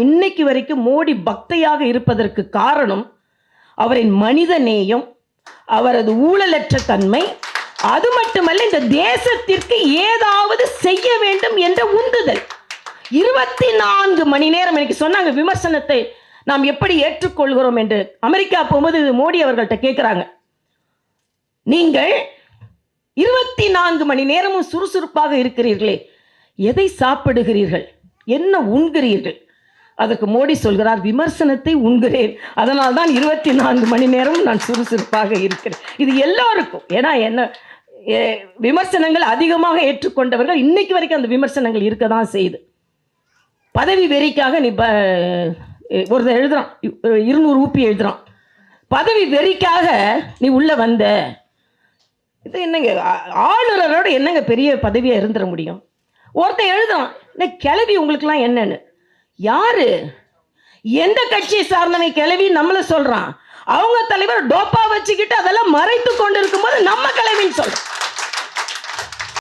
இன்னைக்கு வரைக்கும் மோடி பக்தையாக இருப்பதற்கு காரணம் அவரின் மனித நேயம், அவரது ஊழலற்ற தன்மை, அது மட்டுமல்ல இந்த தேசத்திற்கு ஏதாவது செய்ய வேண்டும் என்ற உந்துதல். 24 மணி நேரம் எனக்கு சொன்னாங்க விமர்சனத்தை நாம் எப்படி ஏற்றுக்கொள்கிறோம் என்று. அமெரிக்கா போகும்போது மோடி அவர்கள்ட்ட கேட்குறாங்க, நீங்கள் 24 மணி நேரமும் சுறுசுறுப்பாக இருக்கிறீர்களே, எதை சாப்பிடுகிறீர்கள், என்ன உண்கிறீர்கள்? அதற்கு மோடி சொல்கிறார், விமர்சனத்தை உண்கிறேன், அதனால் தான் 24 மணி நேரம் நான் சுறுசுறுப்பாக இருக்கிறேன். இது எல்லாருக்கும். ஏன்னா என்ன, விமர்சனங்கள் அதிகமாக ஏற்றுக்கொண்டவர்கள் இன்னைக்கு வரைக்கும் அந்த விமர்சனங்கள் இருக்க தான் செய்யுது. பதவி வெறிக்காக நீ ஒருத்தர் எழுதுறான், 200 ஊப்பி எழுதுறான், பதவி வெறிக்காக நீ உள்ள வந்த. இது என்னங்க, ஆளுநரோட என்னங்க பெரிய பதவியாக இருந்துட முடியும்? ஒருத்தன் எழுதுறான், கிளவி உங்களுக்குலாம் என்னன்னு. யாரு, எந்த கட்சியை சார்ந்தவன் கிளவி நம்மள சொல்றான்? அவங்க தலைவர் டோப்பா வச்சுக்கிட்டு அதெல்லாம் மறைத்து கொண்டு இருக்கும்போது நம்ம கிளவின்னு சொல்றோம்.